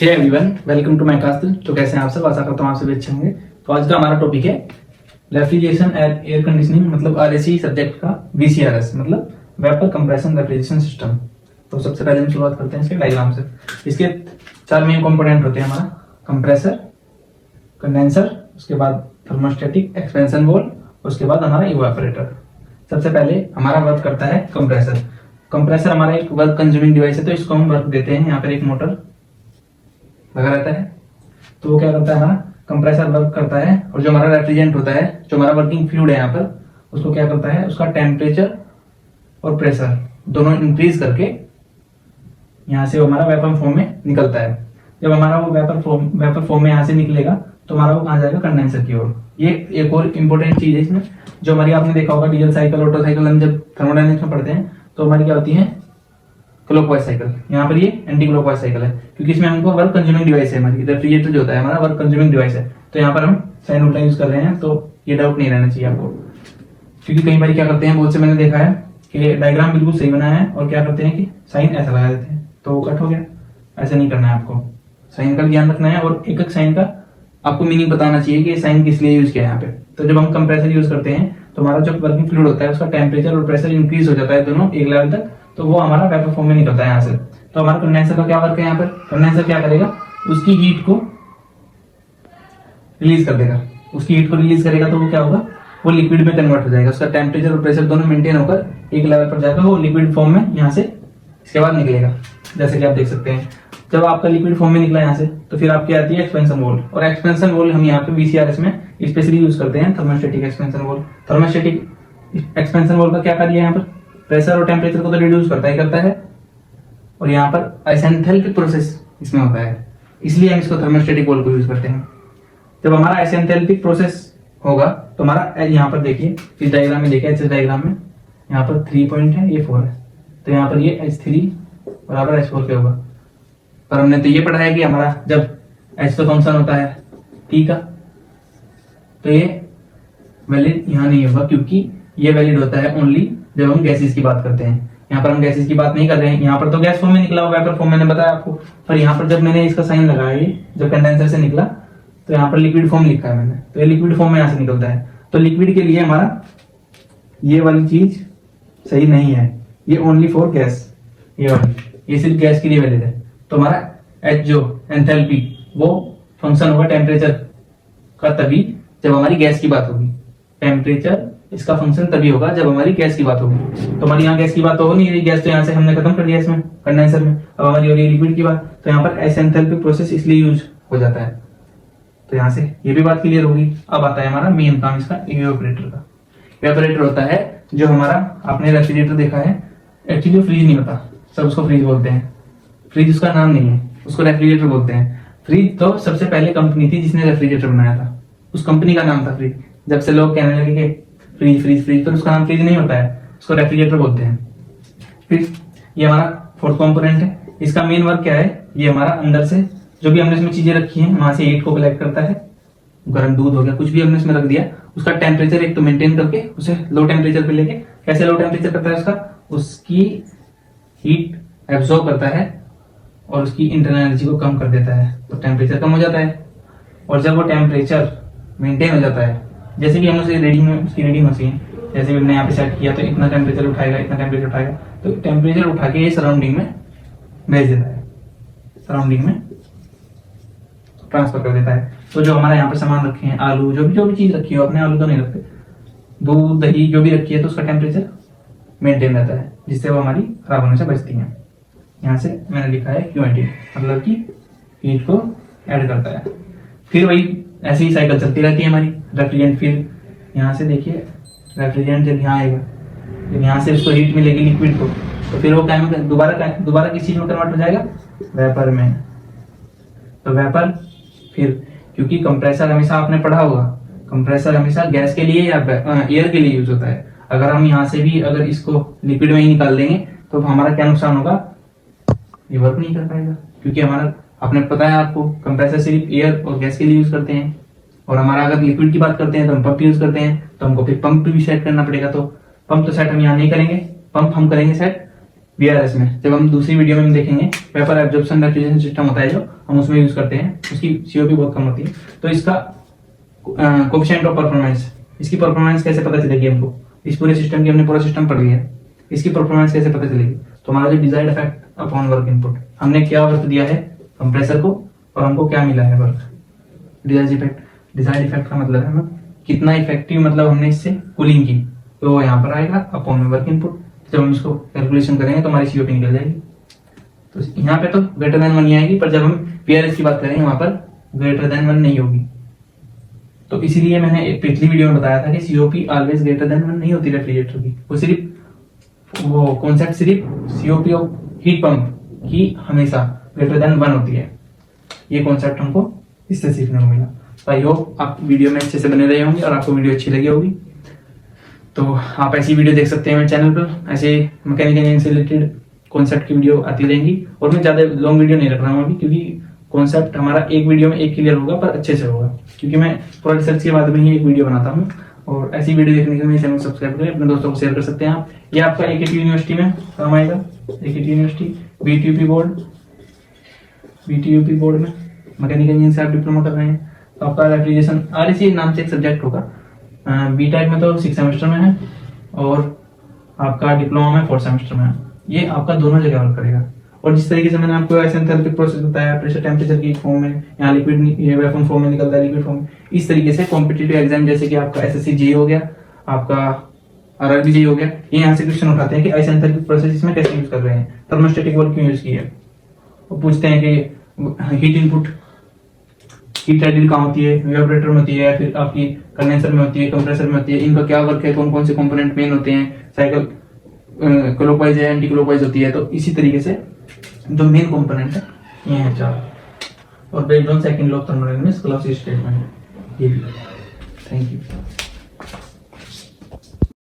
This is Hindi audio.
Hey everyone, welcome to my class. तो कैसे हैं आप सब? आशा करता हूँ आप सभी अच्छे होंगे। तो आज का हमारा टॉपिक है रेफ्रिजरेशन एंड एयर कंडीशनिंग, मतलब आरएसी सब्जेक्ट का वीसीआरएस, मतलब वेपर कंप्रेशन रेफ्रिजरेशन सिस्टम। तो सबसे पहले हम शुरुआत करते हैं इसके डायग्राम से। इसके 4 मेन कंपोनेंट होते हैं हमारा कंप्रेसर, कंडेंसर, उसके बाद थर्मोस्टेटिक एक्सपेंशन वाल्व, उसके बाद हमारा इवेपोरेटर। सबसे पहले हमारा वर्क करता है कंप्रेसर। कंप्रेसर हमारा एक वर्क कंज्यूमिंग डिवाइस है, तो इसको हम वर्क देते हैं। यहाँ पर एक मोटर लगा रहता है, तो वो क्या करता है, हमारा कंप्रेसर वर्क करता है। और जो हमारा रेफ्रिजरेंट होता है, जो हमारा वर्किंग फ्लूइड है यहाँ पर, उसको क्या करता है, उसका टेम्परेचर और प्रेशर दोनों इंक्रीज करके यहाँ से वो हमारा वेपर फॉर्म में निकलता है। जब हमारा वो वेपर फॉर्म में यहाँ से निकलेगा तो हमारा वो कहाँ जाएगा, कंडेंसर की ओर। ये एक और इम्पोर्टेंट चीज है इसमें, जो हमारी आपने देखा होगा डीजल साइकिल, ऑटो साइकिल हम जब थर्मोडायनेमिक्स में पढ़ते हैं तो हमारी क्या होती है, क्लॉकवाइज साइकिल। यहाँ पर ये एंटी क्लॉकवाइज साइकिल है, क्योंकि इसमें हमको वर्क कंज्यूमिंग डिवाइस है। हमारी रेफ्रिजरेटर जो होता है हमारा वर्क कंज्यूमिंग डिवाइस है, तो यहाँ पर हम साइन उल्टा यूज कर रहे हैं। तो ये डाउट नहीं रहना चाहिए आपको, क्योंकि कई बार क्या करते हैं, बहुत से मैंने देखा है कि डायग्राम बिल्कुल सही बनाया है और क्या करते हैं कि साइन ऐसा लगा देते हैं तो वो कट हो गया। ऐसा नहीं करना है आपको, साइन का ध्यान रखना है और एक एक साइन का आपको मीनिंग बताना चाहिए कि साइन किस लिए यूज किया है यहाँ पे। तो जब हम कंप्रेसर यूज करते हैं तो हमारा जो वर्किंग फ्लूइड होता है उसका टेम्परेचर और प्रेशर इंक्रीज हो जाता है, दोनों एक लेवल तक, तो वो हमारा वेपर फॉर्म में निकलता है यहाँ से। तो हमारा कंडेंसर का क्या वर्क है, यहाँ पर कंडेंसर क्या करेगा, उसकी हीट को रिलीज कर देगा। उसकी हीट को रिलीज करेगा तो वो क्या होगा, वो लिक्विड में कन्वर्ट हो जाएगा। उसका टेम्परेचर और प्रेशर दोनों मेंटेन होकर एक लेवल पर जाकर वो लिक्विड फॉर्म में यहाँ से इसके बाद निकलेगा। जैसे कि आप देख सकते हैं, जब आपका लिक्विड फॉर्म में निकला यहाँ से तो फिर आपकी आती है एक्सपेंशन वाल्व। और एक्सपेंशन वाल्व हम यहाँ पे वीसीआरएस में स्पेशली यूज करते हैं, thermostatic expansion valve. Thermostatic expansion valve का क्या कार्य है, यहाँ पर प्रेशर और टेम्परेचर को तो रिड्यूस करता है और यहाँ पर आइसेंथैल्पिक प्रोसेस इसमें होता है, इसलिए हम इसको थर्मोस्टेटिक वाल्व को यूज करते हैं। जब हमारा आइसेंथैल्पिक प्रोसेस होगा तो हमारा यहाँ पर देखिए, इस डायग्राम में देखिए, इस डायग्राम में यहाँ पर 3 पॉइंट है, ये 4 है, तो यहाँ पर ये H3 बराबर H4 के होगा। पर हमने तो ये पढ़ा है कि हमारा जब H तो फंक्शन होता है T का, तो ये वैलिड यहाँ नहीं होगा, क्योंकि ये वैलिड होता है ओनली जब हम गैसेस की बात करते हैं। यहाँ पर हम गैसेस की बात नहीं कर रहे हैं, यहाँ पर तो गैस फॉर्म में निकला हुआ वेपर फॉर्म, मैंने बताया आपको। पर यहाँ पर जब मैंने इसका साइन लगाया, जब कंडेंसर से निकला तो यहाँ पर लिक्विड फॉर्म लिखा है मैंने, तो ये लिक्विड फॉर्म में यहाँ से निकलता है। तो लिक्विड के लिए हमारा ये वाली चीज सही नहीं है, ये ओनली फॉर गैस, ये सिर्फ गैस के लिए वैलिड है। तो हमारा एच जो एंथैल्पी वो फंक्शन होगा टेम्परेचर का तभी जब हमारी गैस की बात होगी। टेम्परेचर इसका फंक्शन तभी होगा जब हमारी गैस की बात होगी। तो हमारी यहाँ गैस की बात तो हो नहीं रही, गैस तो यहाँ से हमने खत्म कर दिया इसमें कंडेंसर में। अब हमारी हो रही है लिक्विड की बात, तो यहाँ पर आइसेंथैल्पिक प्रोसेस इसलिए यूज हो जाता है। तो यहाँ से ये भी बात क्लियर होगी। अब आता है हमारा मेन काम इसका, इवेपोरेटर का। इवेपोरेटर होता है जो हमारा, आपने रेफ्रिजरेटर देखा है, एक्चुअली फ्रीज नहीं होता, सब उसको फ्रीज बोलते हैं। फ्रिज उसका नाम नहीं है, उसको रेफ्रिजरेटर बोलते हैं। फ्रिज तो सबसे पहले कंपनी थी जिसने रेफ्रिजरेटर बनाया था, उस कंपनी का नाम था फ्रिज। जब से लोग कहने लगे कि फ्रिज फ्रिज फ्रिज, तो उसका नाम फ्रिज नहीं होता है, उसको रेफ्रिजरेटर बोलते हैं। फिर ये हमारा 4th कंपोनेंट है। इसका मेन वर्क क्या है, ये हमारा अंदर से जो भी हमने इसमें चीजें रखी हैं वहां से हीट को कलेक्ट करता है। गर्म दूध हो गया, कुछ भी हमने इसमें रख दिया, उसका टेम्परेचर एक तो मेंटेन करके उसे लो टेम्परेचर पे लेके, कैसे लो टेम्परेचर करता है उसका, उसकी हीट एब्जॉर्ब करता है और उसकी इंटरनल एनर्जी को कम कर देता है, तो टेम्परेचर कम हो जाता है। और जब वो टेम्परेचर मेंटेन हो जाता है, जैसे कि हमने उसकी रीडिंग मशीन जैसे भी हमने यहाँ पे सेट किया, तो इतना टेम्परेचर उठाएगा, इतना टेम्परेचर उठाएगा, तो टेम्परेचर उठा के ये सराउंडिंग में भेज देता है, सराउंडिंग में ट्रांसफर कर देता है। तो जो हमारे यहाँ पे सामान रखे हैं, आलू, जो भी चीज रखी हो, अपने आलू तो नहीं रखते, दूध दही जो भी रखी है, तो उसका टेम्परेचर मेंटेन रहता है, जिससे वो हमारी खराब होने से बचती है। यहाँ से मैंने लिखा है QNT, मतलब कि हीट को ऐड करता है। फिर वही ऐसी ही साइकिल चलती रहती है हमारी। रेफ्रिजरेंट, फिर यहाँ से देखिए रेफ्रिजरेंट जब यहाँ आएगा, जब यहाँ से उसको हीट मिलेगी लिक्विड को, तो फिर वो केमिकल दोबारा किस चीज में कन्वर्ट हो जाएगा, वेपर में। तो वेपर फिर, क्योंकि कंप्रेसर हमेशा आपने पढ़ा होगा, कंप्रेसर हमेशा गैस के लिए या एयर के लिए यूज होता है। अगर हम यहाँ से भी अगर इसको लिक्विड में ही निकाल देंगे तो हमारा क्या नुकसान होगा, ये वर्क नहीं कर पाएगा, क्योंकि हमारा, आपने पता है आपको, कंप्रेसर सिर्फ एयर और गैस के लिए यूज करते हैं। और हमारा अगर लिक्विड की बात करते हैं तो हम पंप यूज करते हैं, तो हमको फिर पंप भी सेट करना पड़ेगा। तो पंप तो सेट हम यहाँ नहीं करेंगे, पंप हम करेंगे सेट VRS में, जब हम दूसरी वीडियो में हम देखेंगे, वेपर एब्जॉर्प्शन रेफ्रिजरेशन सिस्टम होता है जो हम उसमें यूज करते हैं, उसकी COP बहुत कम होती है। तो इसका कोएफिशिएंट ऑफ परफॉर्मेंस, इसकी परफॉर्मेंस कैसे पता चलेगी हमको, इस पूरे सिस्टम की हमने पूरा सिस्टम पढ़ लिया है, इसकी परफॉर्मेंस कैसे पता चलेगी। तो हमारा जो desired effect upon work input, हमने क्या वर्क दिया है कंप्रेसर को और हमको क्या मिला है वर्क। डिजायर्ड इफेक्ट का मतलब है कितना इफेक्टिव, मतलब हमने इससे कूलिंग की, तो वो यहाँ पर आएगा अपॉन में वर्क इनपुट। जब हम इसको कैलकुलेशन करेंगे तो हमारी COP निकल जाएगी। तो यहाँ पे तो ग्रेटर देन 1 ही आएगी, पर जब हम VRS की बात करेंगे वहां पर ग्रेटर देन 1 नहीं होगी। तो इसीलिए मैंने एक पिछली वीडियो में बताया था कि COP ऑलवेज ग्रेटर देन 1 नहीं होती रेफ्रिजरेटर की। वो सिर्फ वो कॉन्सेप्ट सिर्फ COP ऑफ हीट पंप की हमेशा ग्रेटर देन 1 होती है। ये कॉन्सेप्ट हमको इससे सीखने को मिला। तो आई होप आप वीडियो में अच्छे से बने रहे होंगे और आपको वीडियो अच्छी लगी होगी। तो आप ऐसी वीडियो देख सकते हैं मेरे चैनल पर, ऐसे मैकेनिकल इंजीनियरिंग से रिलेटेड कॉन्सेप्ट की वीडियो आती रहेंगी। और मैं ज़्यादा लॉन्ग वीडियो नहीं रख रहा हूँ अभी, क्योंकि कॉन्सेप्ट हमारा एक वीडियो में एक क्लियर होगा, पर अच्छे से होगा, क्योंकि मैं पूरा रिसर्च के बाद में ही एक वीडियो बनाता हूँ। और ऐसी वीडियो देखने के लिए मेरे चैनल को सब्सक्राइब करें, अपने दोस्तों को शेयर कर सकते हैं आप। ये आपका AKT यूनिवर्सिटी में काम आएगा, AKT यूनिवर्सिटी BTUP बोर्ड में मैकेनिकल इंजीनियरिंग से आप डिप्लोमा कर रहे हैं, तो आपका रेफ्रिजरेशन REC नाम से एक सब्जेक्ट होगा। BTEC में तो 6 सेमेस्टर में है और आपका डिप्लोमा में 4 सेमेस्टर में है। ये आपका दोनों जगह वर्क करेगा। और जिस तरीके से मैंने आपको आइसेंथैल्पिक प्रोसेस बताया, प्रेशर टेम्परेचर की फॉर्म में, यहाँ लिक्विड ये वेपर फॉर्म में निकलता है, लिक्विड फॉर्म में, इस तरीके से कॉम्पिटिटिव एग्जाम जैसे कि आपका SSC JEE हो गया, आपका RRB JEE हो गया, ये यहाँ से क्वेश्चन उठाते हैं कि आइसेंथैल्पिक प्रोसेस इसमें कैसे यूज कर रहे हैं, थर्मोस्टेटिक वर्क क्यों यूज की है। वो पूछते हैं कि हीट इनपुट, हीट आइडियल कहाँ होती है, इवेपोरेटर में होती है, फिर आपकी कंडेंसर में होती है, कंप्रेसर में होती है, इनका क्या वर्क है, कौन कौन से कंपोनेंट मेन होते हैं, साइकिल क्लॉकवाइज है, एंटी क्लॉकवाइज होती है। तो इसी तरीके से जो मेन कंपोनेंट है ये है 4, और based on second law of thermodynamics Clausius statement ये भी। Thank you.